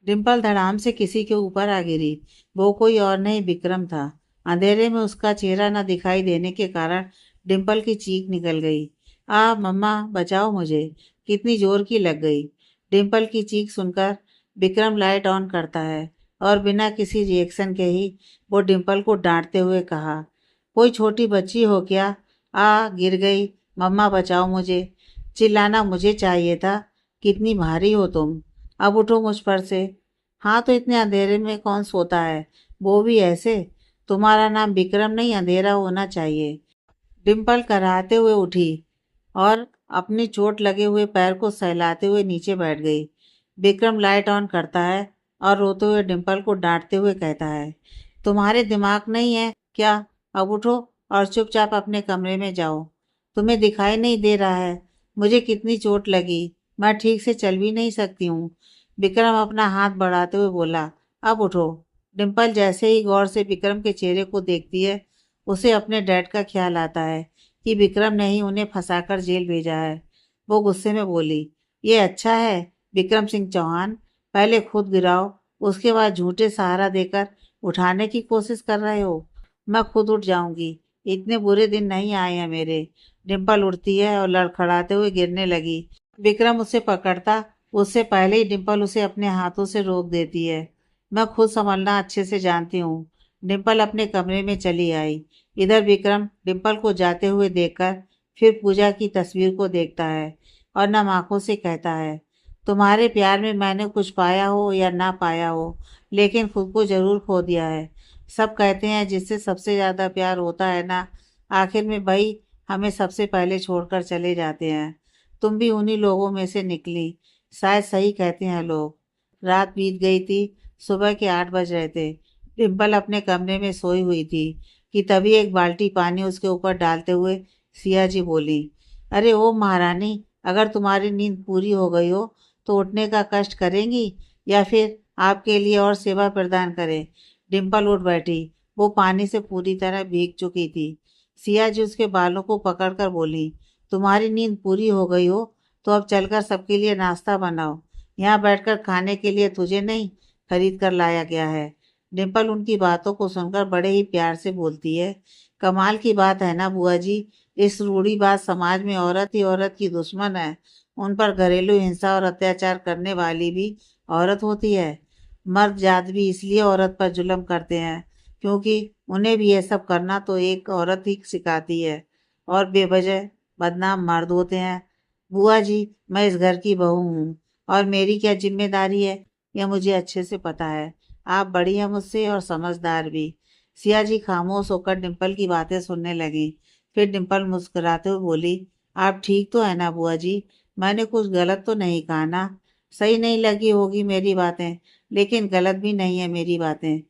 डिम्पल धड़ाम से किसी के ऊपर आ गिरी। वो कोई और नहीं, विक्रम था। अंधेरे में उसका चेहरा न दिखाई देने के कारण डिम्पल की चीख निकल गई। आ मम्मा, बचाओ मुझे। कितनी जोर की लग गई। डिम्पल की चीख सुनकर विक्रम लाइट ऑन करता है और बिना किसी रिएक्शन के ही वो डिम्पल को डांटते हुए कहा, कोई छोटी बच्ची हो क्या? गिर गई। मम्मा बचाओ मुझे। चिल्लाना मुझे चाहिए था। कितनी भारी हो तुम। अब उठो मुझ पर से। हाँ तो इतने अंधेरे में कौन सोता है, वो भी ऐसे। तुम्हारा नाम विक्रम नहीं, अंधेरा होना चाहिए। डिम्पल कराहते हुए उठी और अपनी चोट लगे हुए पैर को सहलाते हुए नीचे बैठ गई। विक्रम लाइट ऑन करता है और रोते हुए डिम्पल को डांटते हुए कहता है, तुम्हारे दिमाग नहीं है क्या? अब उठो और चुपचाप अपने कमरे में जाओ। तुम्हें दिखाई नहीं दे रहा है मुझे कितनी चोट लगी? मैं ठीक से चल भी नहीं सकती हूँ। विक्रम अपना हाथ बढ़ाते हुए बोला, अब उठो। डिम्पल जैसे ही गौर से विक्रम के चेहरे को देखती है, उसे अपने डैड का ख्याल आता है कि विक्रम ने ही उन्हें फंसाकर जेल भेजा है। वो गुस्से में बोली, ये अच्छा है विक्रम सिंह चौहान, पहले खुद गिराओ, उसके बाद झूठे सहारा देकर उठाने की कोशिश कर रहे हो। मैं खुद उठ जाऊंगी, इतने बुरे दिन नहीं आए हैं मेरे। डिम्पल उठती है और लड़खड़ाते हुए गिरने लगी। विक्रम उसे पकड़ता उससे पहले ही डिम्पल उसे अपने हाथों से रोक देती है। मैं खुद संभलना अच्छे से जानती हूँ। डिम्पल अपने कमरे में चली आई। इधर विक्रम डिम्पल को जाते हुए देखकर फिर पूजा की तस्वीर को देखता है और नम आंखों से कहता है, तुम्हारे प्यार में मैंने कुछ पाया हो या ना पाया हो, लेकिन खुद को जरूर खो दिया है। सब कहते हैं जिससे सबसे ज़्यादा प्यार होता है ना, आखिर में भाई हमें सबसे पहले छोड़कर चले जाते हैं। तुम भी उन्हीं लोगों में से निकली। शायद सही कहते हैं लोग। रात बीत गई थी। सुबह के 8 बज रहे थे। डिम्पल अपने कमरे में सोई हुई थी कि तभी एक बाल्टी पानी उसके ऊपर डालते हुए सिया जी बोली, अरे ओ महारानी, अगर तुम्हारी नींद पूरी हो गई हो तो उठने का कष्ट करेंगी या फिर आपके लिए और सेवा प्रदान करें? डिम्पल उठ बैठी। वो पानी से पूरी तरह भीग चुकी थी। सिया जी उसके बालों को पकड़कर बोली, तुम्हारी नींद पूरी हो गई हो तो अब चलकर सबके लिए नाश्ता बनाओ। यहाँ बैठकर खाने के लिए तुझे नहीं, खरीद कर लाया गया है। डिम्पल उनकी बातों को सुनकर बड़े ही प्यार से बोलती है, कमाल की बात है ना बुआ जी, इस रूढ़िवाद समाज में औरत ही औरत की दुश्मन है। उन पर घरेलू हिंसा और अत्याचार करने वाली भी औरत होती है। मर्द जात भी इसलिए औरत पर जुल्म करते हैं क्योंकि उन्हें भी ये सब करना तो एक औरत ही सिखाती है और बेवजह बदनाम मर्द होते हैं। बुआ जी, मैं इस घर की बहू हूँ और मेरी क्या जिम्मेदारी है यह मुझे अच्छे से पता है। आप बड़ी हैं मुझसे और समझदार भी। सिया जी खामोश होकर डिम्पल की बातें सुनने लगी। फिर डिम्पल मुस्कुराते हुए बोली, आप ठीक तो है ना बुआ जी? मैंने कुछ गलत तो नहीं कहा ना? सही नहीं लगी होगी मेरी बातें, लेकिन गलत भी नहीं है मेरी बातें।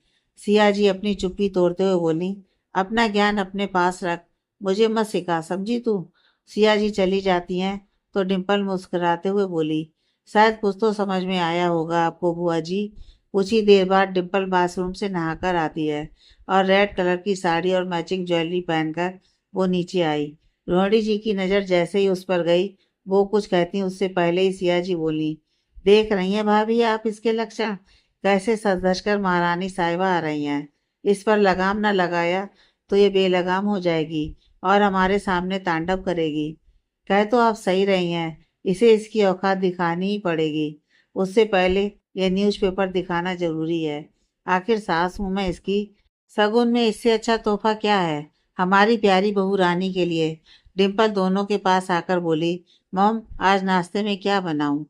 सिया जी अपनी चुप्पी तोड़ते हुए बोली, अपना ज्ञान अपने पास रख, मुझे मत सिखा, समझी तू? सिया जी चली जाती हैं तो डिम्पल मुस्कुराते हुए बोली, शायद कुछ तो समझ में आया होगा आपको बुआ जी। कुछ ही देर बाद डिम्पल बाथरूम से नहाकर आती है और रेड कलर की साड़ी और मैचिंग ज्वेलरी पहनकर वो नीचे आई। रोहिणी जी की नज़र जैसे ही उस पर गई, वो कुछ कहती उससे पहले ही सिया जी बोली, देख रही हैं भाभी आप इसके लक्षण, कैसे सज धज कर महारानी साहिबा आ रही हैं। इस पर लगाम न लगाया तो ये बेलगाम हो जाएगी और हमारे सामने तांडव करेगी। कह तो आप सही रही हैं, इसे इसकी औकात दिखानी ही पड़ेगी। उससे पहले यह न्यूज़पेपर दिखाना जरूरी है। आखिर सास हूं मैं इसकी। शगुन में इससे अच्छा तोहफा क्या है हमारी प्यारी बहू रानी के लिए? डिम्पल दोनों के पास आकर बोली, मॉम आज नाश्ते में क्या बनाऊं?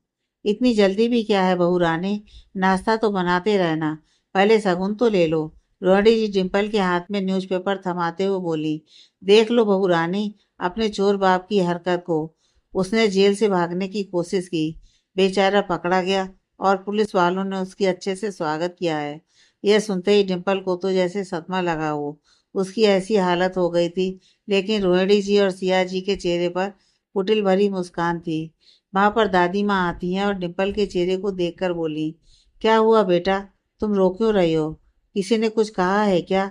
इतनी जल्दी भी क्या है बहू रानी, नाश्ता तो बनाते रहना, पहले शगुन तो ले लो। रोहिणी जी डिम्पल के हाथ में न्यूज़पेपर थमाते हुए बोली, देख लो बहू रानी अपने चोर बाप की हरकत को। उसने जेल से भागने की कोशिश की, बेचारा पकड़ा गया और पुलिस वालों ने उसकी अच्छे से स्वागत किया है। यह सुनते ही डिम्पल को तो जैसे सदमा लगा हो, उसकी ऐसी हालत हो गई थी। लेकिन रोहिणी जी और सिया जी के चेहरे पर कुटिल भरी मुस्कान थी। वहां पर दादी माँ आती हैं और डिम्पल के चेहरे को देखकर बोली, क्या हुआ बेटा, तुम रो क्यों रही हो? किसी ने कुछ कहा है क्या?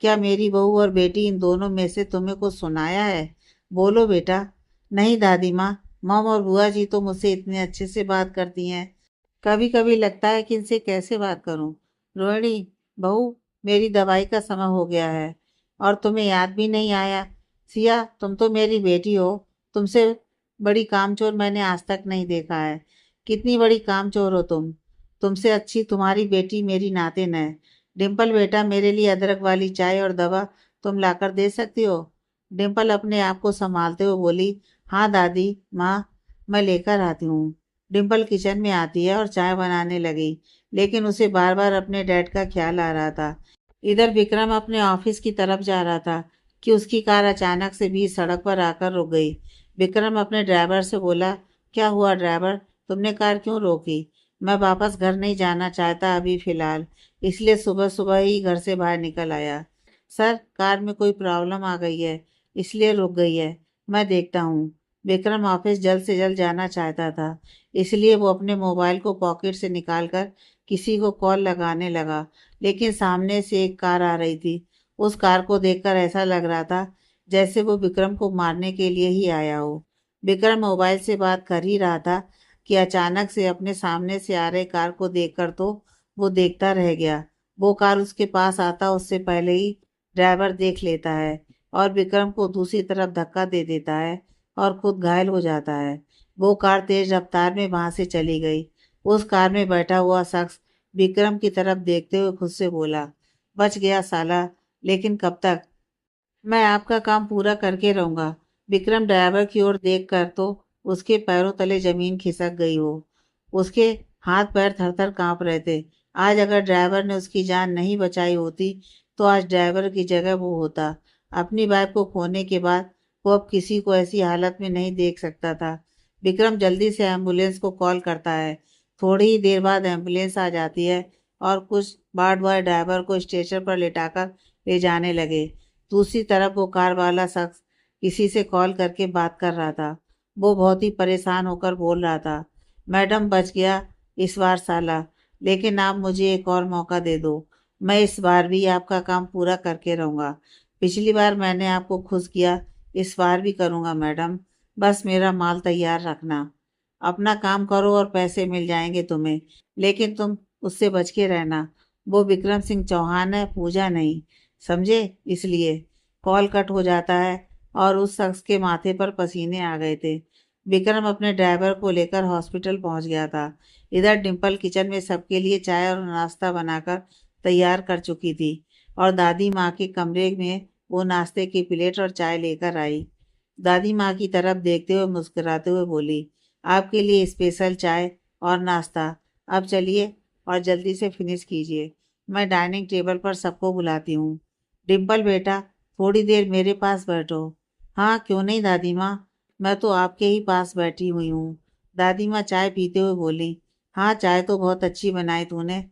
क्या मेरी बहू और बेटी इन दोनों में से तुम्हें कुछ सुनाया है? बोलो बेटा। नहीं दादी माँ, मॉम और बुआ जी तो मुझसे इतने अच्छे से बात करती हैं। कभी कभी लगता है कि इनसे कैसे बात करूं। रोहिणी बहू, मेरी दवाई का समय हो गया है और तुम्हें याद भी नहीं आया। सिया, तुम तो मेरी बेटी हो, तुमसे बड़ी कामचोर मैंने आज तक नहीं देखा है। कितनी बड़ी कामचोर हो तुमसे अच्छी तुम्हारी बेटी मेरी नातिन है। डिम्पल बेटा, मेरे लिए अदरक वाली चाय और दवा तुम लाकर दे सकती हो? डिम्पल अपने आप को संभालते हुए बोली, हाँ दादी माँ, मैं लेकर आती हूँ। डिम्पल किचन में आती है और चाय बनाने लगी, लेकिन उसे बार बार अपने डैड का ख्याल आ रहा था। इधर विक्रम अपने ऑफिस की तरफ जा रहा था कि उसकी कार अचानक से बीच सड़क पर आकर रुक गई। विक्रम अपने ड्राइवर से बोला, क्या हुआ ड्राइवर, तुमने कार क्यों रोकी? मैं वापस घर नहीं जाना चाहता अभी फिलहाल, इसलिए सुबह सुबह ही घर से बाहर निकल आया। सर, कार में कोई प्रॉब्लम आ गई है, इसलिए रुक गई है, मैं देखता हूँ। विक्रम ऑफिस जल्द से जल्द जाना चाहता था, इसलिए वो अपने मोबाइल को पॉकेट से निकालकर किसी को कॉल लगाने लगा, लेकिन सामने से एक कार आ रही थी। उस कार को देखकर ऐसा लग रहा था जैसे वो विक्रम को मारने के लिए ही आया हो। विक्रम मोबाइल से बात कर ही रहा था कि अचानक से अपने सामने से आ रहे कार को देखकर तो वो देखता रह गया। वो कार उसके पास आता उससे पहले ही ड्राइवर देख लेता है और विक्रम को दूसरी तरफ धक्का दे देता है और खुद घायल हो जाता है। वो कार तेज रफ्तार में वहां से चली गई। उस कार में बैठा हुआ शख्स विक्रम की तरफ देखते हुए खुद से बोला, बच गया साला, लेकिन कब तक? मैं आपका काम पूरा करके रहूंगा। विक्रम ड्राइवर की ओर देख कर तो उसके पैरों तले जमीन खिसक गई हो। उसके हाथ पैर थर थर कांप रहे थे। आज अगर ड्राइवर ने उसकी जान नहीं बचाई होती तो आज ड्राइवर की जगह वो होता। अपनी वाइफ को खोने के बाद वो अब किसी को ऐसी हालत में नहीं देख सकता था। विक्रम जल्दी से एम्बुलेंस को कॉल करता है। थोड़ी ही देर बाद एम्बुलेंस आ जाती है और कुछ वार्ड बॉय ड्राइवर को स्टेशन पर लेटाकर ले जाने लगे। दूसरी तरफ वो कार वाला शख्स किसी से कॉल करके बात कर रहा था। वो बहुत ही परेशान होकर बोल रहा था, मैडम बच गया इस बार साला, लेकिन आप मुझे एक और मौका दे दो। मैं इस बार भी आपका काम पूरा करके रहूंगा। पिछली बार मैंने आपको खुश किया, इस बार भी करूंगा मैडम। बस मेरा माल तैयार रखना। अपना काम करो और पैसे मिल जाएंगे तुम्हें, लेकिन तुम उससे बच के रहना। वो विक्रम सिंह चौहान है, पूजा नहीं, समझे? इसलिए कॉल कट हो जाता है और उस शख्स के माथे पर पसीने आ गए थे। विक्रम अपने ड्राइवर को लेकर हॉस्पिटल पहुंच गया था। इधर डिम्पल किचन में सबके लिए चाय और नाश्ता बनाकर तैयार कर चुकी थी और दादी माँ के कमरे में वो नाश्ते की प्लेट और चाय लेकर आई। दादी माँ की तरफ देखते हुए मुस्कुराते हुए बोली, आपके लिए स्पेशल चाय और नाश्ता। अब चलिए और जल्दी से फिनिश कीजिए, मैं डाइनिंग टेबल पर सबको बुलाती हूँ। डिम्पल बेटा, थोड़ी देर मेरे पास बैठो। हाँ, क्यों नहीं दादी माँ, मैं तो आपके ही पास बैठी हुई हूँ। दादी माँ चाय पीते हुए बोली, हाँ चाय तो बहुत अच्छी बनाई तूने।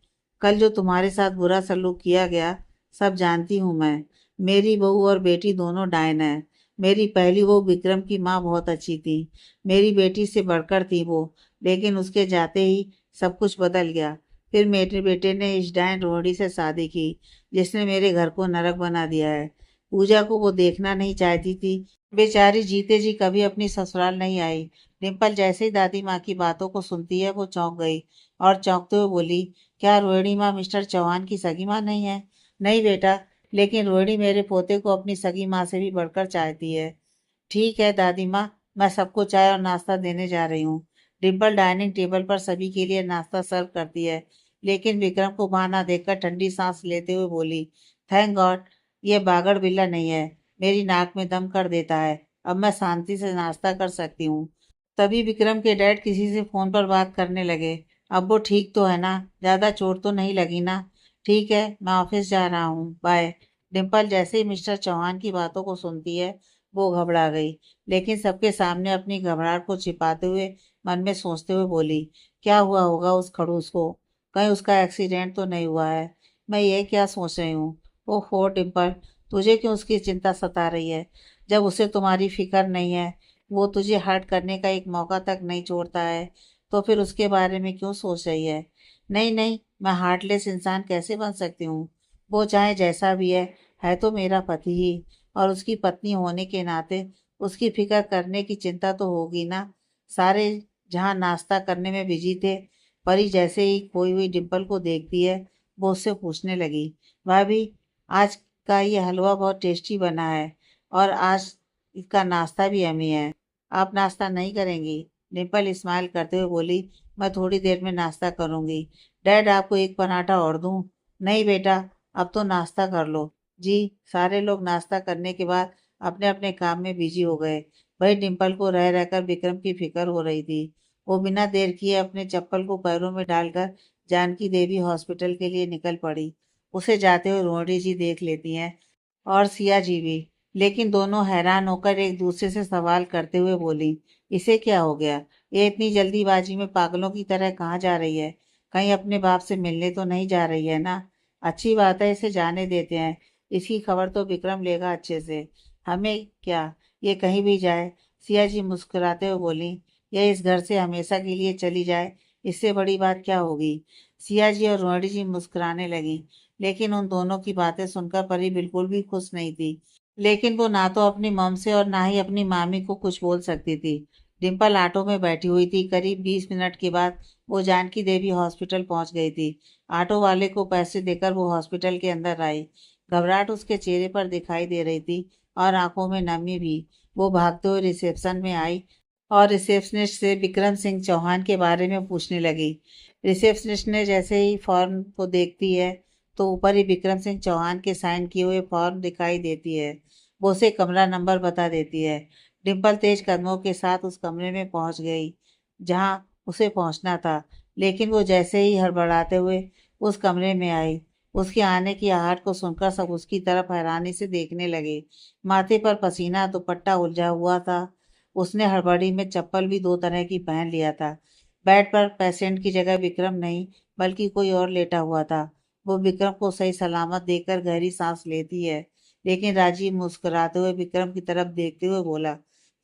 कल जो तुम्हारे साथ बुरा सलूक किया गया सब जानती हूँ मैं। मेरी बहू और बेटी दोनों डायन है। मेरी पहली बहू विक्रम की माँ बहुत अच्छी थी, मेरी बेटी से बढ़कर थी वो, लेकिन उसके जाते ही सब कुछ बदल गया। फिर मेरे बेटे ने इस डायन रोहिणी से शादी की, जिसने मेरे घर को नरक बना दिया है। पूजा को वो देखना नहीं चाहती थी, बेचारी जीते जी कभी अपनी ससुराल नहीं आई। डिम्पल जैसे ही दादी माँ की बातों को सुनती है वो चौंक गई और चौंकते हुए बोली, क्या रोहिणी माँ मिस्टर चौहान की सगी माँ नहीं है? नहीं बेटा, लेकिन रोहिणी मेरे पोते को अपनी सगी माँ से भी बढ़कर चाहती है। ठीक है दादी माँ, मैं सबको चाय और नाश्ता देने जा रही हूँ। डिम्पल डाइनिंग टेबल पर सभी के लिए नाश्ता सर्व करती है, लेकिन विक्रम को बहाना देकर ठंडी सांस लेते हुए बोली, थैंक गॉड ये बागड़ बिल्ला नहीं है, मेरी नाक में दम कर देता है। अब मैं शांति से नाश्ता कर सकती हूँ। तभी विक्रम के डैड किसी से फोन पर बात करने लगे। अब वो ठीक तो है ना? ज्यादा चोट तो नहीं लगी ना? ठीक है, मैं ऑफिस जा रहा हूँ, बाय। डिम्पल जैसे ही मिस्टर चौहान की बातों को सुनती है वो घबरा गई, लेकिन सबके सामने अपनी घबराहट को छिपाते हुए मन में सोचते हुए बोली, क्या हुआ होगा उस खड़ूस को? कहीं उसका एक्सीडेंट तो नहीं हुआ है? मैं ये क्या सोच रही हूँ? ओहो डिम्पल, तुझे क्यों उसकी चिंता सता रही है? जब उसे तुम्हारी फिक्र नहीं है, वो तुझे हर्ट करने का एक मौका तक नहीं छोड़ता है, तो फिर उसके बारे में क्यों सोच रही है? नहीं नहीं, मैं हार्टलेस इंसान कैसे बन सकती हूँ? वो चाहे जैसा भी है तो मेरा पति ही, और उसकी पत्नी होने के नाते उसकी फिक्र करने की चिंता तो होगी ना। सारे जहाँ नाश्ता करने में बिजी थे, परी जैसे ही खोई हुई डिम्पल को देखती है वो उससे पूछने लगी, भाभी आज का ये हलवा बहुत टेस्टी बना है और आज इसका नाश्ता भी यम्मी है। आप नाश्ता नहीं करेंगी? डिम्पल स्माइल करते हुए बोली, मैं थोड़ी देर में नाश्ता करूंगी। डैड आपको एक पराठा और दूं? नहीं बेटा, अब तो नाश्ता कर लो। जी। सारे लोग नाश्ता करने के बाद अपने अपने काम में बिजी हो गए। वही डिम्पल को रह रहकर विक्रम की फिक्र हो रही थी। वो बिना देर किए अपने चप्पल को पैरों में डालकर जानकी देवी हॉस्पिटल के लिए निकल पड़ी। उसे जाते हुए रोहड़ी जी देख लेती हैं और सिया जी भी। लेकिन दोनों हैरान होकर एक दूसरे से सवाल करते हुए बोली, इसे क्या हो गया? ये इतनी जल्दीबाजी में पागलों की तरह कहाँ जा रही है? कहीं अपने बाप से मिलने तो नहीं जा रही है ना? अच्छी बात है, इसे जाने देते हैं। इसकी खबर तो विक्रम लेगा अच्छे से। हमें क्या, ये कहीं भी जाए। सिया जी मुस्कुराते हुए बोली, यह इस घर से हमेशा के लिए चली जाए, इससे बड़ी बात क्या होगी? सिया जी और रोहड़ी जी मुस्कुराने लगी। लेकिन उन दोनों की बातें सुनकर परी बिल्कुल भी खुश नहीं थी। लेकिन वो ना तो अपनी मम से और ना ही अपनी मामी को कुछ बोल सकती थी। डिम्पल ऑटो में बैठी हुई थी। करीब 20 मिनट के बाद वो जानकी देवी हॉस्पिटल पहुंच गई थी। ऑटो वाले को पैसे देकर वो हॉस्पिटल के अंदर आई। घबराहट उसके चेहरे पर दिखाई दे रही थी और आंखों में नमी भी। वो भागते हुए रिसेप्शन में आई और रिसेप्शनिस्ट से विक्रम सिंह चौहान के बारे में पूछने लगी। रिसेप्शनिस्ट ने जैसे ही फॉर्म को देखती है तो ऊपर ही विक्रम सिंह चौहान के साइन किए हुए फॉर्म दिखाई देती है। वो उसे कमरा नंबर बता देती है। डिम्पल तेज कदमों के साथ उस कमरे में पहुंच गई जहां उसे पहुंचना था। लेकिन वो जैसे ही हड़बड़ाते हुए उस कमरे में आई, उसके आने की आहट को सुनकर सब उसकी तरफ हैरानी से देखने लगे। माथे पर पसीना दुपट्टा उलझा हुआ था। उसने हड़बड़ी में चप्पल भी दो तरह की पहन लिया था। बेड पर पेशेंट की जगह विक्रम नहीं बल्कि कोई और लेटा हुआ था। वो विक्रम को सही सलामत देखकर गहरी सांस लेती है। लेकिन राजीव मुस्कुराते हुए विक्रम की तरफ देखते हुए बोला,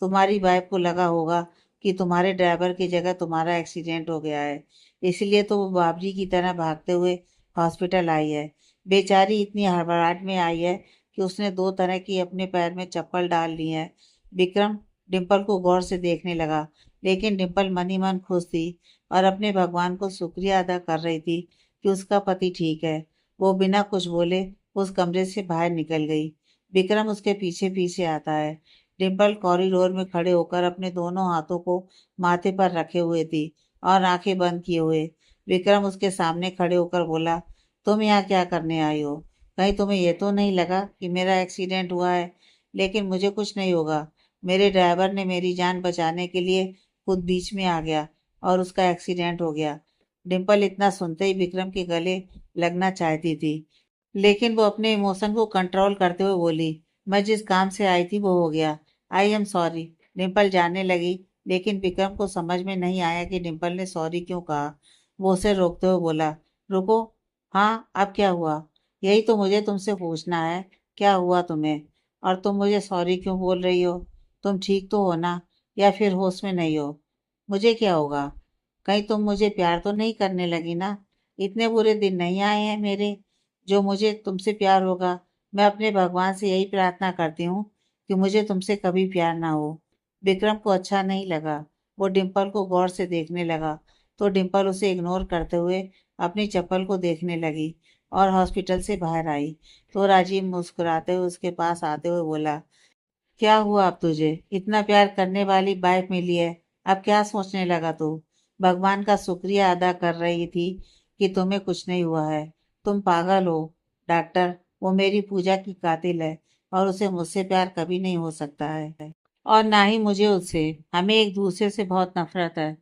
तुम्हारी वाइफ को लगा होगा कि तुम्हारे ड्राइवर की जगह तुम्हारा एक्सीडेंट हो गया है, इसलिए तो वो बाबरी की तरह भागते हुए हॉस्पिटल आई है। बेचारी इतनी हड़बड़ाहट में आई है कि उसने दो तरह की अपने पैर में चप्पल डाल ली है। विक्रम डिम्पल को गौर से देखने लगा। लेकिन डिम्पल मन ही मन खुश थी और अपने भगवान को शुक्रिया अदा कर रही थी कि उसका पति ठीक है। वो बिना कुछ बोले उस कमरे से बाहर निकल गई। विक्रम उसके पीछे पीछे आता है। डिम्पल कॉरिडोर में खड़े होकर अपने दोनों हाथों को माथे पर रखे हुए थी और आंखें बंद किए हुए। विक्रम उसके सामने खड़े होकर बोला, तुम यहाँ क्या करने आई हो? कहीं तुम्हें यह तो नहीं लगा कि मेरा एक्सीडेंट हुआ है? लेकिन मुझे कुछ नहीं होगा। मेरे ड्राइवर ने मेरी जान बचाने के लिए खुद बीच में आ गया और उसका एक्सीडेंट हो गया। डिम्पल इतना सुनते ही विक्रम के गले लगना चाहती थी। लेकिन वो अपने इमोशन को कंट्रोल करते हुए बोली, मैं जिस काम से आई थी वो हो गया। I am sorry. डिम्पल जानने लगी। लेकिन विक्रम को समझ में नहीं आया कि डिम्पल ने सॉरी क्यों कहा। वो उसे रोकते हुए बोला, रुको। हाँ, अब क्या हुआ? यही तो मुझे तुमसे पूछना है। क्या हुआ तुम्हें? और तुम मुझे सॉरी क्यों बोल रही हो? तुम ठीक तो हो ना? या फिर होश में नहीं हो? मुझे क्या होगा? कहीं तुम मुझे प्यार तो नहीं करने लगी ना? इतने बुरे दिन नहीं आए हैं मेरे जो मुझे तुमसे प्यार होगा। मैं अपने भगवान से यही प्रार्थना करती हूँ कि मुझे तुमसे कभी प्यार ना हो। विक्रम को अच्छा नहीं लगा। वो डिम्पल को गौर से देखने लगा तो डिम्पल उसे इग्नोर करते हुए अपनी चप्पल को देखने लगी और हॉस्पिटल से बाहर आई तो राजीव मुस्कुराते हुए उसके पास आते हुए बोला, क्या हुआ अब तुझे? इतना प्यार करने वाली वाइफ मिली है, अब क्या सोचने लगा तू? भगवान का शुक्रिया अदा कर रही थी कि तुम्हें कुछ नहीं हुआ है। तुम पागल हो डॉक्टर। वो मेरी पूजा की कातिल है और उसे मुझसे प्यार कभी नहीं हो सकता है और ना ही मुझे उससे। हमें एक दूसरे से बहुत नफरत है।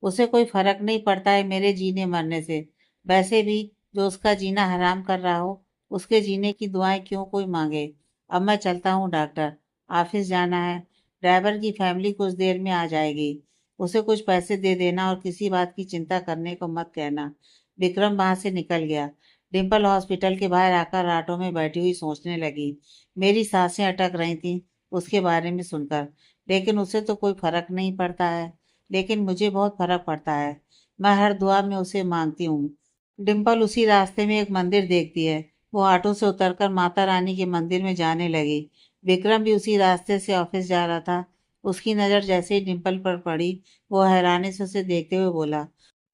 उसे कोई फर्क नहीं पड़ता है मेरे जीने मरने से। वैसे भी जो उसका जीना हराम कर रहा हो उसके जीने की दुआएं क्यों कोई मांगे। अब मैं चलता हूँ डॉक्टर, ऑफिस जाना है। ड्राइवर की फैमिली कुछ देर में आ जाएगी। उसे कुछ पैसे दे देना और किसी बात की चिंता करने को मत कहना। विक्रम वहां से निकल गया। डिम्पल हॉस्पिटल के बाहर आकर ऑटो में बैठी हुई सोचने लगी। मेरी सांसें अटक रही थीं उसके बारे में सुनकर। लेकिन उसे तो कोई फर्क नहीं पड़ता है, लेकिन मुझे बहुत फर्क पड़ता है। मैं हर दुआ में उसे मांगती हूँ। डिम्पल उसी रास्ते में एक मंदिर देखती है। वो ऑटो से उतरकर माता रानी के मंदिर में जाने लगी। विक्रम भी उसी रास्ते से ऑफिस जा रहा था। उसकी नज़र जैसे ही डिम्पल पर पड़ी वो हैरानी से उसे देखते हुए बोला,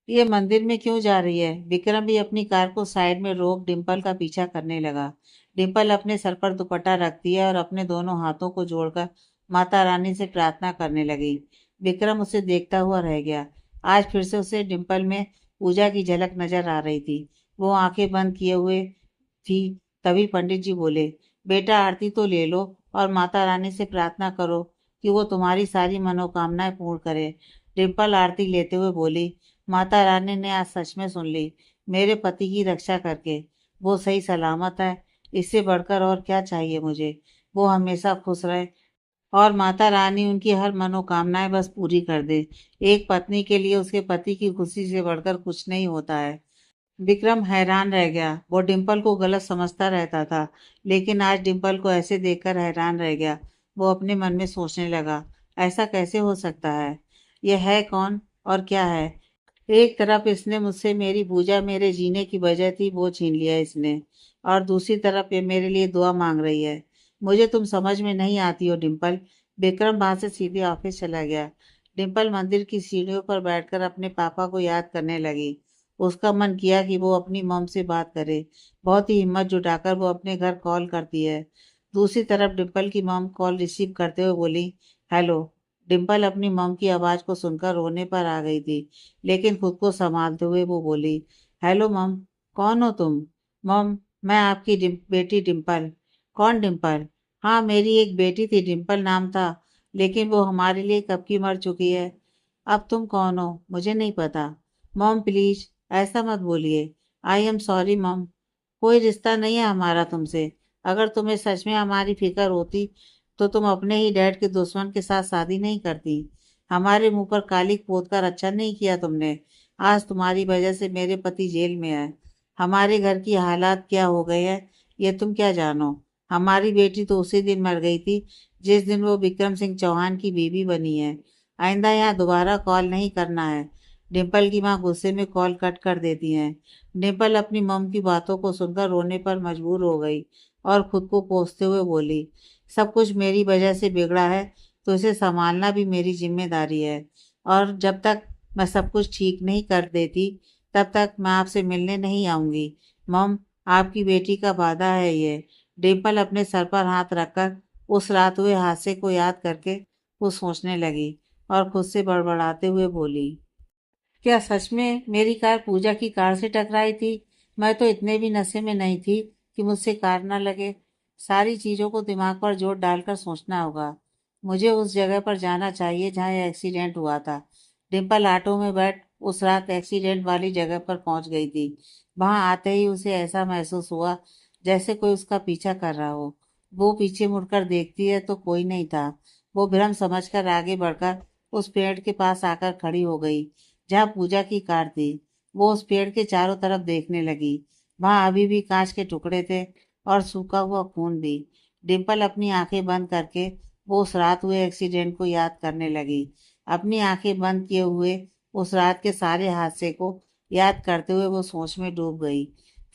ये मंदिर में क्यों जा रही है? विक्रम भी अपनी कार को साइड में रोक डिम्पल का पीछा करने लगा। डिम्पल अपने सर पर दुपट्टा रखती है और अपने दोनों हाथों को जोड़कर माता रानी से प्रार्थना करने लगी। विक्रम उसे देखता हुआ रह गया। आज फिर से उसे डिम्पल में पूजा की झलक नजर आ रही थी। वो आंखें बंद किए हुए थी। तभी पंडित जी बोले, बेटा आरती तो ले लो और माता रानी से प्रार्थना करो कि वो तुम्हारी सारी मनोकामनाएं पूर्ण करे। डिम्पल आरती लेते हुए बोली, माता रानी ने आज सच में सुन ली, मेरे पति की रक्षा करके। वो सही सलामत है, इससे बढ़कर और क्या चाहिए मुझे। वो हमेशा खुश रहे और माता रानी उनकी हर मनोकामनाएं बस पूरी कर दे। एक पत्नी के लिए उसके पति की खुशी से बढ़कर कुछ नहीं होता है। विक्रम हैरान रह गया। वो डिम्पल को गलत समझता रहता था, लेकिन आज डिम्पल को ऐसे देखकर हैरान रह गया। वो अपने मन में सोचने लगा, ऐसा कैसे हो सकता है? यह है कौन और क्या है? एक तरफ इसने मुझसे मेरी पूजा, मेरे जीने की वजह थी, वो छीन लिया इसने, और दूसरी तरफ ये मेरे लिए दुआ मांग रही है। मुझे तुम समझ में नहीं आती हो डिम्पल। विक्रम वहां से सीधे ऑफिस चला गया। डिम्पल मंदिर की सीढ़ियों पर बैठकर अपने पापा को याद करने लगी। उसका मन किया कि वो अपनी मॉम से बात करे। बहुत ही हिम्मत जुटाकर वो अपने घर कॉल करती है। दूसरी तरफ डिम्पल की मॉम कॉल रिसीव करते हुए बोली, हेलो। डिम्पल अपनी मॉम की आवाज को सुनकर रोने पर आ गई थी, लेकिन खुद को संभालते हुए वो बोली, हेलो मॉम, कौन हो तुम? मॉम, मैं आपकी बेटी डिम्पल। कौन डिम्पल? हाँ, मेरी एक बेटी थी, डिम्पल नाम था, लेकिन वो हमारे लिए कब की मर चुकी है। अब तुम कौन हो मुझे नहीं पता। मॉम प्लीज ऐसा मत बोलिए। I am sorry mom. कोई रिश्ता नहीं है हमारा तुमसे। अगर तुम्हें सच में हमारी फिक्र होती तो तुम अपने ही डैड के दुश्मन के साथ शादी नहीं करती। हमारे मुंह पर कालिक पोत कर अच्छा नहीं किया तुमने। आज तुम्हारी वजह से मेरे पति जेल में है। हमारे घर की हालात क्या हो गए हैं ये तुम क्या जानो। हमारी बेटी तो उसी दिन मर गई थी जिस दिन वो विक्रम सिंह चौहान की बीवी बनी है। आइंदा यहाँ दोबारा कॉल नहीं करना है। डिम्पल की माँ गुस्से में कॉल कट कर देती हैं। डिम्पल अपनी मम की बातों को सुनकर रोने पर मजबूर हो गई और खुद को कोसते हुए बोली, सब कुछ मेरी वजह से बिगड़ा है तो इसे संभालना भी मेरी जिम्मेदारी है। और जब तक मैं सब कुछ ठीक नहीं कर देती तब तक मैं आपसे मिलने नहीं आऊंगी। मम, आपकी बेटी का वादा है ये। डिम्पल अपने सर पर हाथ रखकर उस रात हुए हादसे को याद करके वो सोचने लगी और खुद से बड़बड़ाते हुए बोली, क्या सच में मेरी कार पूजा की कार से टकराई थी? मैं तो इतने भी नशे में नहीं थी कि मुझसे कार ना लगे। सारी चीजों को दिमाग पर जोर डालकर सोचना होगा। मुझे उस जगह पर जाना चाहिए जहाँ यह एक्सीडेंट हुआ था। डिम्पल ऑटो में बैठ उस रात एक्सीडेंट वाली जगह पर पहुंच गई थी। वहां आते ही उसे ऐसा महसूस हुआ जैसे कोई उसका पीछा कर रहा हो। वो पीछे मुड़कर देखती है तो कोई नहीं था। वो भ्रम समझकर आगे बढ़कर उस पेड़ के पास आकर खड़ी हो गई जहाँ पूजा की कार थी। वो उस पेड़ के चारों तरफ देखने लगी। वहां अभी भी कांच के टुकड़े थे और सूखा हुआ खून भी। डिम्पल अपनी आंखें बंद करके वो उस रात हुए एक्सीडेंट को याद करने लगी। अपनी आंखें बंद किए हुए उस रात के सारे हादसे को याद करते हुए वो सोच में डूब गई।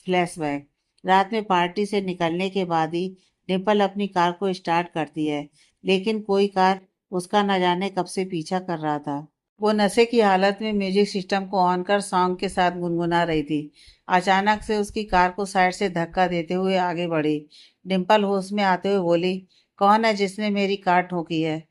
फ्लैशबैक। रात में पार्टी से निकलने के बाद ही डिम्पल अपनी कार को स्टार्ट करती है, लेकिन कोई कार उसका न जाने कब से पीछा कर रहा था। वो नशे की हालत में म्यूजिक सिस्टम को ऑन कर सॉन्ग के साथ गुनगुना रही थी। अचानक से उसकी कार को साइड से धक्का देते हुए आगे बढ़ी। डिम्पल होश में आते हुए बोली, कौन है जिसने मेरी कार ठोकी है?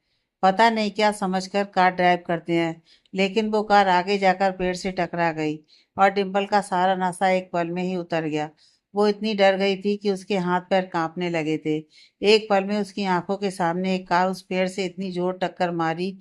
पता नहीं क्या समझकर कार ड्राइव करते हैं, लेकिन वो कार आगे जाकर पेड़ से टकरा गई और डिम्पल का सारा नशा एक पल में ही उतर गया। वो इतनी डर गई थी कि उसके हाथ पैर कांपने लगे थे। एक पल में उसकी आंखों के सामने एक कार उस पेड़ से इतनी जोर टक्कर मारी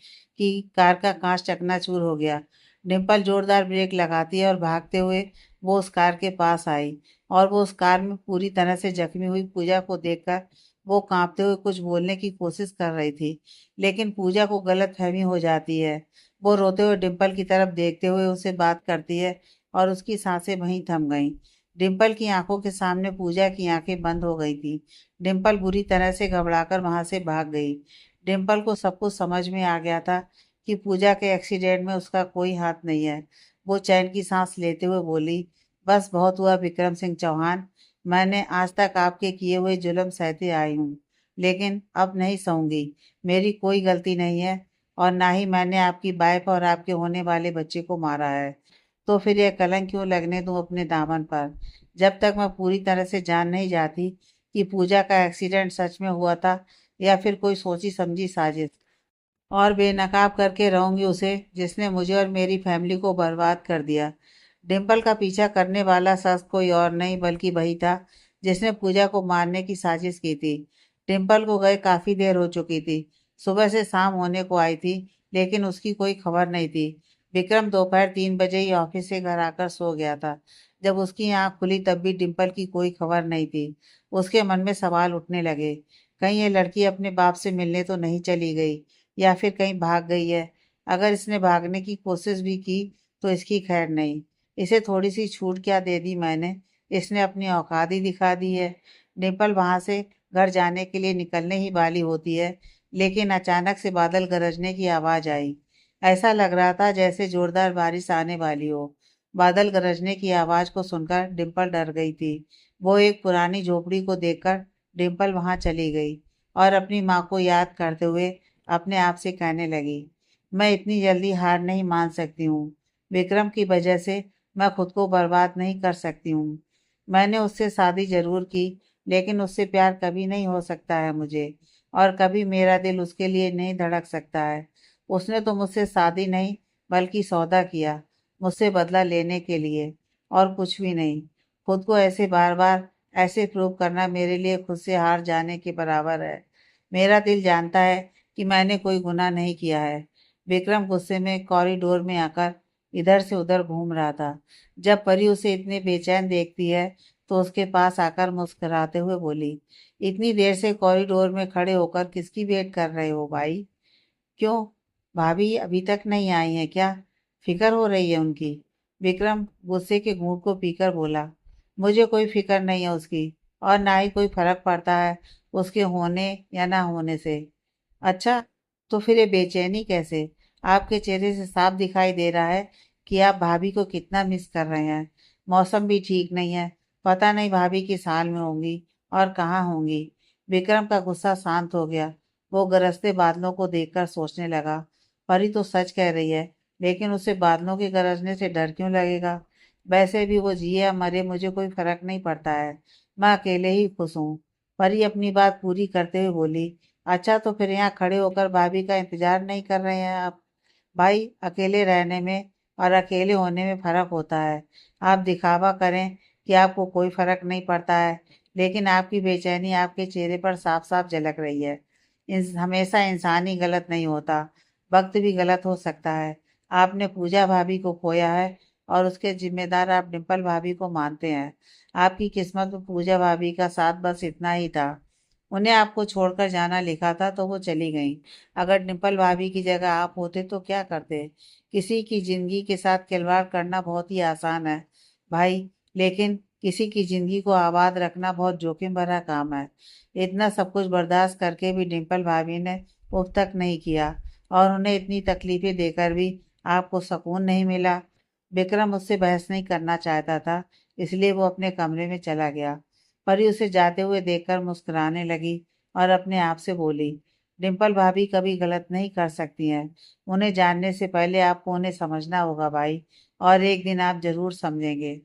कि कार का कांच चकनाचूर हो गया। डिम्पल जोरदार ब्रेक लगाती है और भागते हुए वो उस कार के पास आई और वो उस कार में पूरी तरह से जख्मी हुई पूजा को देखकर वो कांपते हुए कुछ बोलने की कोशिश कर रही थी, लेकिन पूजा को गलतफहमी हो जाती है। वो रोते हुए डिम्पल की तरफ देखते हुए उससे बात करती है और उसकी सांसें वहीं थम गईं। डिम्पल की आंखों के सामने पूजा की आंखें बंद हो गई थी। डिम्पल बुरी तरह से घबराकर वहां से भाग गई। डिम्पल को सब कुछ समझ में आ गया था कि पूजा के एक्सीडेंट में उसका कोई हाथ नहीं है। वो चैन की सांस लेते हुए बोली, बस बहुत हुआ विक्रम सिंह चौहान। मैंने आज तक आपके किए हुए जुल्म सहते आई हूँ, लेकिन अब नहीं सहूंगी। मेरी कोई गलती नहीं है और ना ही मैंने आपकी वाइफ और आपके होने वाले बच्चे को मारा है। तो फिर यह कलंक क्यों लगने दूं अपने दामन पर, जब तक मैं पूरी तरह से जान नहीं जाती कि पूजा का एक्सीडेंट सच में हुआ था या फिर कोई सोची समझी साजिश। और बेनकाब करके रहूंगी उसे जिसने मुझे और मेरी फैमिली को बर्बाद कर दिया। डिम्पल का पीछा करने वाला शख्स कोई और नहीं बल्कि वही था जिसने पूजा को मारने की साजिश की थी। डिम्पल को गए काफी देर हो चुकी थी। सुबह से शाम होने को आई थी, लेकिन उसकी कोई खबर नहीं थी। विक्रम दोपहर 3 बजे ही ऑफिस से घर आकर सो गया था। जब उसकी आंख खुली तब भी डिम्पल की कोई खबर नहीं थी। उसके मन में सवाल उठने लगे। कहीं ये लड़की अपने बाप से मिलने तो नहीं चली गई, या फिर कहीं भाग गई है। अगर इसने भागने की कोशिश भी की तो इसकी खैर नहीं। इसे थोड़ी सी छूट क्या दे दी मैंने, इसने अपनी औकात ही दिखा दी है। डिम्पल वहां से घर जाने के लिए निकलने ही वाली होती है, लेकिन अचानक से बादल गरजने की आवाज आई। ऐसा लग रहा था जैसे जोरदार बारिश आने वाली हो। बादल गरजने की आवाज को सुनकर डिम्पल डर गई थी। वो एक पुरानी झोपड़ी को देखकर डिम्पल वहां चली गई और अपनी माँ को याद करते हुए अपने आप से कहने लगी, मैं इतनी जल्दी हार नहीं मान सकती हूँ। विक्रम की वजह से मैं खुद को बर्बाद नहीं कर सकती हूँ। मैंने उससे शादी जरूर की, लेकिन उससे प्यार कभी नहीं हो सकता है मुझे, और कभी मेरा दिल उसके लिए नहीं धड़क सकता है। उसने तो मुझसे शादी नहीं बल्कि सौदा किया, मुझसे बदला लेने के लिए, और कुछ भी नहीं। खुद को ऐसे बार बार ऐसे प्रूव करना मेरे लिए खुद से हार जाने के बराबर है। मेरा दिल जानता है कि मैंने कोई गुनाह नहीं किया है। विक्रम गुस्से में कॉरिडोर में आकर इधर से उधर घूम रहा था। जब परी उसे इतने बेचैन देखती है तो उसके पास आकर मुस्कुराते हुए बोली, इतनी देर से कॉरिडोर में खड़े होकर किसकी वेट कर रहे हो भाई? क्यों, भाभी अभी तक नहीं आई है क्या? फिक्र हो रही है उनकी? विक्रम गुस्से के घूंट को पीकर बोला, मुझे कोई फिक्र नहीं है उसकी, और ना ही कोई फर्क पड़ता है उसके होने या ना होने से। अच्छा, तो फिर ये बेचैनी कैसे? आपके चेहरे से साफ दिखाई दे रहा है कि आप भाभी को कितना मिस कर रहे हैं। मौसम भी ठीक नहीं है, पता नहीं भाभी किस हाल में होंगी और कहाँ होंगी। विक्रम का गुस्सा शांत हो गया। वो गरजते बादलों को देखकर सोचने लगा, परी तो सच कह रही है, लेकिन उसे बादलों के गरजने से डर क्यों लगेगा? वैसे भी वो जिए या मरे मुझे कोई फर्क नहीं पड़ता है, मैं अकेले ही खुश हूँ। परी अपनी बात पूरी करते हुए बोली, अच्छा, तो फिर यहाँ खड़े होकर भाभी का इंतजार नहीं कर रहे हैं आप? भाई, अकेले रहने में और अकेले होने में फर्क होता है। आप दिखावा करें कि आपको कोई फर्क नहीं पड़ता है, लेकिन आपकी बेचैनी आपके चेहरे पर साफ साफ झलक रही है। हमेशा इंसान ही गलत नहीं होता, वक्त भी गलत हो सकता है। आपने पूजा भाभी को खोया है और उसके जिम्मेदार आप डिम्पल भाभी को मानते हैं। आपकी किस्मत में पूजा भाभी का साथ बस इतना ही था। उन्हें आपको छोड़कर जाना लिखा था तो वो चली गई। अगर डिम्पल भाभी की जगह आप होते तो क्या करते? किसी की जिंदगी के साथ खिलवाड़ करना बहुत ही आसान है भाई, लेकिन किसी की जिंदगी को आबाद रखना बहुत जोखिम भरा काम है। इतना सब कुछ बर्दाश्त करके भी डिम्पल भाभी ने उफ तक नहीं किया, और उन्हें इतनी तकलीफें देकर भी आपको सुकून नहीं मिला। विक्रम मुझसे बहस नहीं करना चाहता था, इसलिए वो अपने कमरे में चला गया। परी उसे जाते हुए देखकर मुस्कुराने लगी और अपने आप से बोली, डिम्पल भाभी कभी गलत नहीं कर सकती हैं। उन्हें जानने से पहले आपको उन्हें समझना होगा भाई, और एक दिन आप जरूर समझेंगे।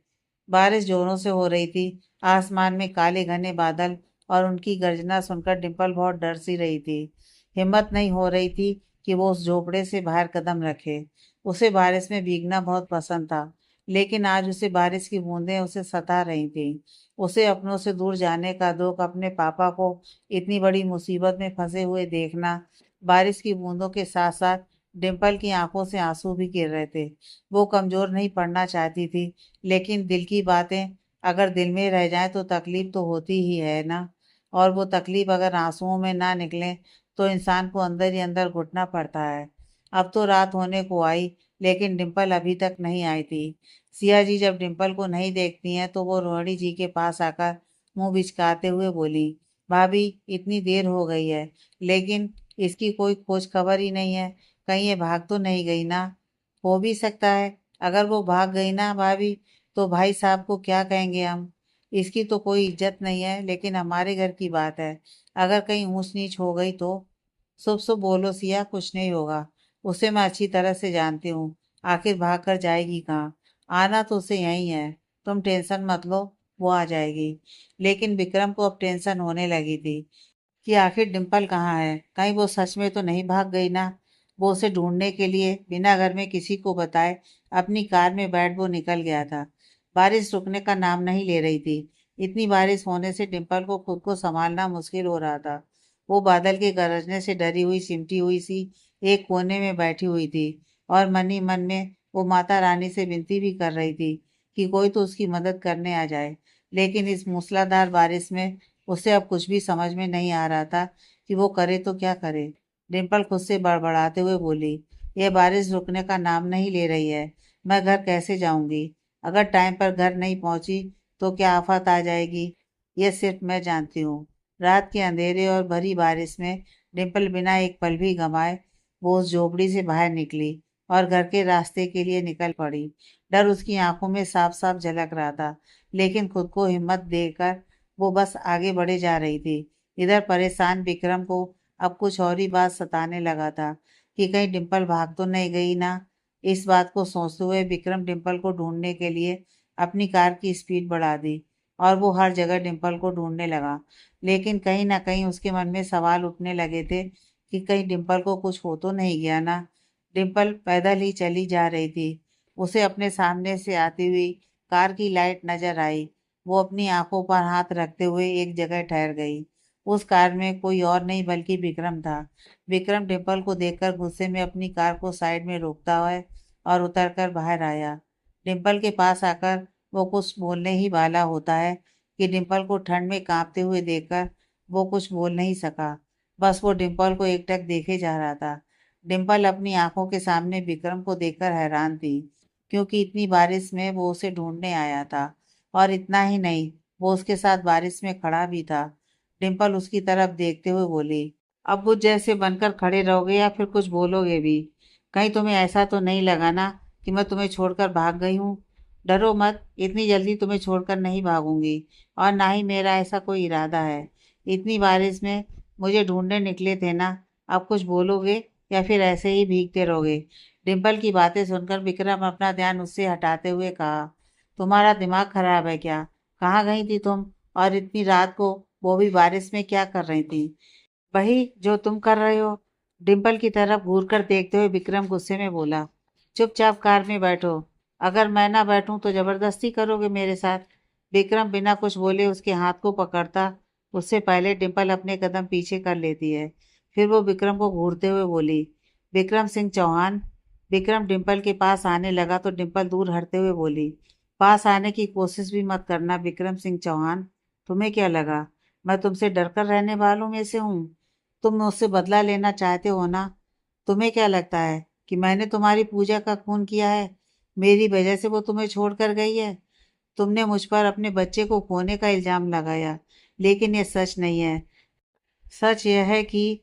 बारिश जोरों से हो रही थी। आसमान में काले घने बादल और उनकी गर्जना सुनकर डिम्पल बहुत डर सी रही थी। हिम्मत नहीं हो रही थी कि वो उस झोपड़े से बाहर कदम रखे। उसे बारिश में भीगना बहुत पसंद था, लेकिन आज उसे बारिश की बूंदें उसे सता रही थी। उसे अपनों से दूर जाने का दुख, अपने पापा को इतनी बड़ी मुसीबत में फंसे हुए देखना। बारिश की बूंदों के साथ साथ डिम्पल की आंखों से आंसू भी गिर रहे थे। वो कमजोर नहीं पड़ना चाहती थी, लेकिन दिल की बातें अगर दिल में रह जाएं तो तकलीफ तो होती ही है ना। और वो तकलीफ अगर आंसुओं में ना निकले तो इंसान को अंदर ही अंदर घुटना पड़ता है। अब तो रात होने को आई, लेकिन डिम्पल अभी तक नहीं आई थी। सिया जी जब डिम्पल को नहीं देखती हैं तो वो रोहिणी जी के पास आकर मुंह बिचकाते हुए बोली, भाभी इतनी देर हो गई है, लेकिन इसकी कोई खोज खबर ही नहीं है। कहीं ये भाग तो नहीं गई ना? हो भी सकता है। अगर वो भाग गई ना भाभी, तो भाई साहब को क्या कहेंगे हम? इसकी तो कोई इज्जत नहीं है, लेकिन हमारे घर की बात है। अगर कहीं ऊंच नीच हो गई तो? शुभ शुभ बोलो सिया, कुछ नहीं होगा। उसे मैं अच्छी तरह से जानती हूँ, आखिर भाग कर जाएगी कहाँ? आना तो उसे यहीं है, तुम टेंशन मत लो, वो आ जाएगी। लेकिन विक्रम को अब टेंशन होने लगी थी कि आखिर डिम्पल कहाँ है, कहीं वो सच में तो नहीं भाग गई ना। वो उसे ढूंढने के लिए बिना घर में किसी को बताए अपनी कार में बैठ वो निकल गया था। बारिश रुकने का नाम नहीं ले रही थी। इतनी बारिश होने से डिम्पल को खुद को संभालना मुश्किल हो रहा था। वो बादल के गरजने से डरी हुई सिमटी हुई सी एक कोने में बैठी हुई थी और मन ही मन में वो माता रानी से विनती भी कर रही थी कि कोई तो उसकी मदद करने आ जाए। लेकिन इस मूसलाधार बारिश में उसे अब कुछ भी समझ में नहीं आ रहा था कि वो करे तो क्या करे। डिम्पल खुद से बड़बड़ाते हुए बोली, यह बारिश रुकने का नाम नहीं ले रही है। मैं घर कैसे जाऊंगी? अगर टाइम पर घर नहीं पहुंची तो क्या आफत आ जाएगी? ये सिर्फ मैं जानती हूँ। रात के अंधेरे और भरी बारिश में डिम्पल बिना एक पल भी गंवाए वो उस झोपड़ी से बाहर निकली और घर के रास्ते के लिए निकल पड़ी। डर उसकी आंखों में साफ साफ झलक रहा था, लेकिन खुद को हिम्मत देकर वो बस आगे बढ़े जा रही थी। इधर परेशान विक्रम को अब कुछ और ही बात सताने लगा था कि कहीं डिम्पल भाग तो नहीं गई ना। इस बात को सोचते हुए विक्रम डिम्पल को ढूंढने के लिए अपनी कार की स्पीड बढ़ा दी और वो हर जगह डिम्पल को ढूंढने लगा। लेकिन कहीं ना कहीं उसके मन में सवाल उठने लगे थे कि कहीं डिम्पल को कुछ हो तो नहीं गया ना। डिम्पल पैदल ही चली जा रही थी। उसे अपने सामने से आती हुई कार की लाइट नजर आई। वो अपनी आंखों पर हाथ रखते हुए एक जगह ठहर गई। उस कार में कोई और नहीं बल्कि विक्रम था। विक्रम डिम्पल को देखकर गुस्से में अपनी कार को साइड में रोकता हुआ और उतरकर बाहर आया। डिम्पल के पास आकर वो कुछ बोलने ही वाला होता है कि डिम्पल को ठंड में कांपते हुए देखकर वो कुछ बोल नहीं सका। बस वो डिम्पल को एकटक देखे जा रहा था। डिम्पल अपनी आंखों के सामने विक्रम को देखकर हैरान थी, क्योंकि इतनी बारिश में वो उसे ढूंढने आया था और इतना ही नहीं, वो उसके साथ बारिश में खड़ा भी था। डिम्पल उसकी तरफ देखते हुए बोली, अब बुझ जैसे बनकर खड़े रहोगे या फिर कुछ बोलोगे भी? कहीं तुम्हें ऐसा तो नहीं लगा ना कि मैं तुम्हें छोड़कर भाग गई हूँ? डरो मत, इतनी जल्दी तुम्हें छोड़कर नहीं भागूंगी और ना ही मेरा ऐसा कोई इरादा है। इतनी बारिश में मुझे ढूंढने निकले थे ना, अब कुछ बोलोगे या फिर ऐसे ही भीगते रहोगे? डिम्पल की बातें सुनकर विक्रम अपना ध्यान उससे हटाते हुए कहा, तुम्हारा दिमाग खराब है क्या? कहाँ गई थी तुम? और इतनी रात को, वो भी बारिश में, क्या कर रही थी? वही जो तुम कर रहे हो। डिम्पल की तरफ घूर कर देखते हुए विक्रम गुस्से में बोला, चुपचाप कार में बैठो। अगर मैं ना बैठूं तो जबरदस्ती करोगे मेरे साथ? विक्रम बिना कुछ बोले उसके हाथ को पकड़ता उससे पहले डिम्पल अपने कदम पीछे कर लेती है। फिर वो विक्रम को घूरते हुए बोली, विक्रम सिंह चौहान। विक्रम डिम्पल के पास आने लगा तो डिम्पल दूर हटते हुए बोली, पास आने की कोशिश भी मत करना विक्रम सिंह चौहान। तुम्हें क्या लगा मैं तुमसे डरकर रहने वालों में से हूँ? तुम मुझसे बदला लेना चाहते हो ना? तुम्हें क्या लगता है कि मैंने तुम्हारी पूजा का खून किया है? मेरी वजह से वो तुम्हें छोड़कर गई है? तुमने मुझ पर अपने बच्चे को खोने का इल्जाम लगाया, लेकिन ये सच नहीं है। सच यह है कि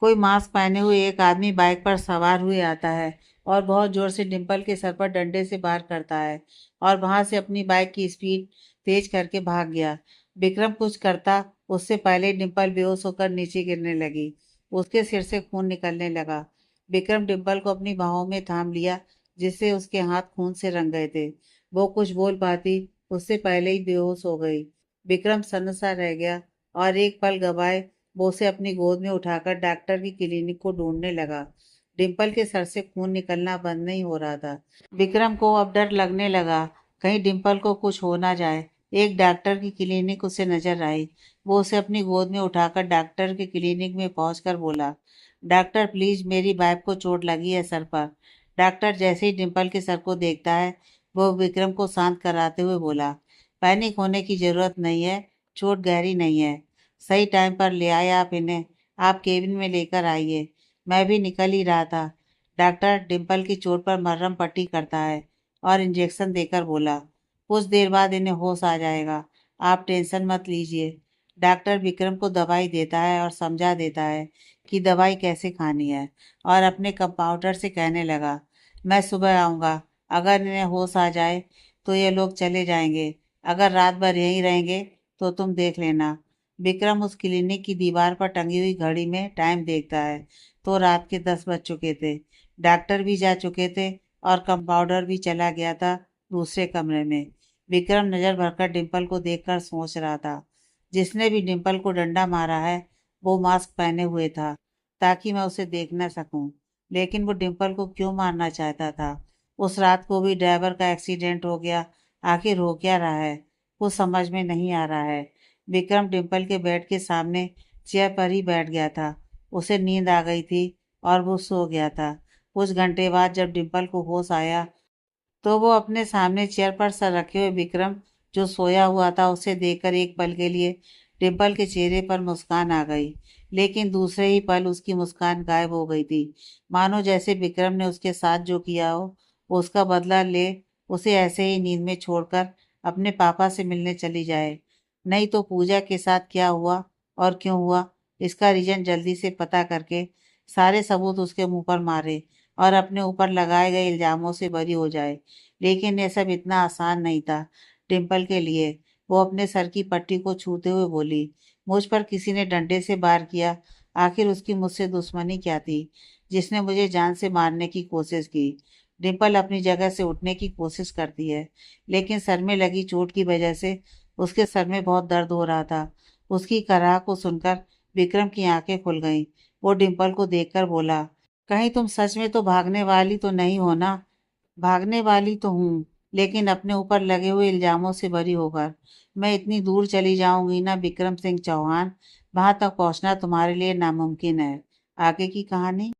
कोई मास्क पहने हुए एक आदमी बाइक पर सवार हुए आता है और बहुत जोर से डिम्पल के सर पर डंडे से वार करता है और वहां से अपनी बाइक की स्पीड तेज करके भाग गया। विक्रम कुछ करता उससे पहले डिम्पल बेहोश होकर नीचे गिरने लगी। उसके सिर से खून निकलने लगा। विक्रम डिम्पल को अपनी बाहों में थाम लिया, जिससे उसके हाथ खून से रंग गए थे। वो कुछ बोल पाती उससे पहले ही बेहोश हो गई। विक्रम सन्नसा रह गया और एक पल गवाए वो उसे अपनी गोद में उठाकर डॉक्टर की क्लिनिक को ढूंढने लगा। डिम्पल के सर से खून निकलना बंद नहीं हो रहा था। विक्रम को अब डर लगने लगा, कहीं डिम्पल को कुछ हो ना जाए। एक डॉक्टर की क्लिनिक उसे नजर आई। वो उसे अपनी गोद में उठाकर डॉक्टर के क्लिनिक में पहुंचकर बोला, डॉक्टर प्लीज, मेरी वाइफ को चोट लगी है सर पर। डॉक्टर जैसे ही डिम्पल के सर को देखता है वो विक्रम को शांत कराते हुए बोला, पैनिक होने की जरूरत नहीं है, चोट गहरी नहीं है। सही टाइम पर ले आए आप इन्हें। आप केबिन में लेकर आइए, मैं भी निकल ही रहा था। डॉक्टर डिम्पल की चोट पर मरहम पट्टी करता है और इंजेक्शन देकर बोला, कुछ देर बाद इन्हें होश आ जाएगा, आप टेंशन मत लीजिए। डॉक्टर विक्रम को दवाई देता है और समझा देता है कि दवाई कैसे खानी है और अपने कंपाउंडर से कहने लगा, मैं सुबह आऊँगा। अगर इन्हें होश आ जाए तो ये लोग चले जाएंगे, अगर रात भर यहीं रहेंगे तो तुम देख लेना। विक्रम उस क्लिनिक की दीवार पर टंगी हुई घड़ी में टाइम देखता है तो रात के 10 बज चुके थे। डॉक्टर भी जा चुके थे और कंपाउंडर भी चला गया था दूसरे कमरे में। विक्रम नजर भरकर डिम्पल को देखकर सोच रहा था। जिसने भी डिम्पल को डंडा मारा है वो मास्क पहने हुए था ताकि मैं उसे देख न सकूं। लेकिन वो डिम्पल को क्यों मारना चाहता था? उस रात को भी ड्राइवर का एक्सीडेंट हो गया। आखिर हो क्या रहा है? कुछ समझ में नहीं आ रहा है। विक्रम डिम्पल के बेड के सामने चेयर पर ही बैठ गया था। उसे नींद आ गई थी और वो सो गया था। कुछ घंटे बाद जब डिम्पल को होश आया तो वो अपने सामने चेयर पर सर रखे हुए विक्रम जो सोया हुआ था उसे देखकर एक पल के लिए डिम्पल के चेहरे पर मुस्कान आ गई। लेकिन दूसरे ही पल उसकी मुस्कान गायब हो गई थी। मानो जैसे विक्रम ने उसके साथ जो किया हो वो उसका बदला ले उसे ऐसे ही नींद में छोड़कर अपने पापा से मिलने चली जाए। नहीं तो पूजा के साथ क्या हुआ और क्यों हुआ इसका रीजन जल्दी से पता करके सारे सबूत उसके मुंह पर मारे और अपने ऊपर लगाए गए इल्जामों से बरी हो जाए। लेकिन ये सब इतना आसान नहीं था डिम्पल के लिए। वो अपने सर की पट्टी को छूते हुए बोली, मुझ पर किसी ने डंडे से वार किया। आखिर उसकी मुझसे दुश्मनी क्या थी जिसने मुझे जान से मारने की कोशिश की? डिम्पल अपनी जगह से उठने की कोशिश करती है लेकिन सर में लगी चोट की वजह से उसके सर में बहुत दर्द हो रहा था। उसकी कराह को सुनकर विक्रम की आंखें खुल गईं। वो डिम्पल को देखकर बोला, कहीं तुम सच में तो भागने वाली तो नहीं हो ना? भागने वाली तो हूँ लेकिन अपने ऊपर लगे हुए इल्जामों से बरी होकर। मैं इतनी दूर चली जाऊंगी ना विक्रम सिंह चौहान, वहां तक पहुंचना तुम्हारे लिए नामुमकिन है। आगे की कहानी।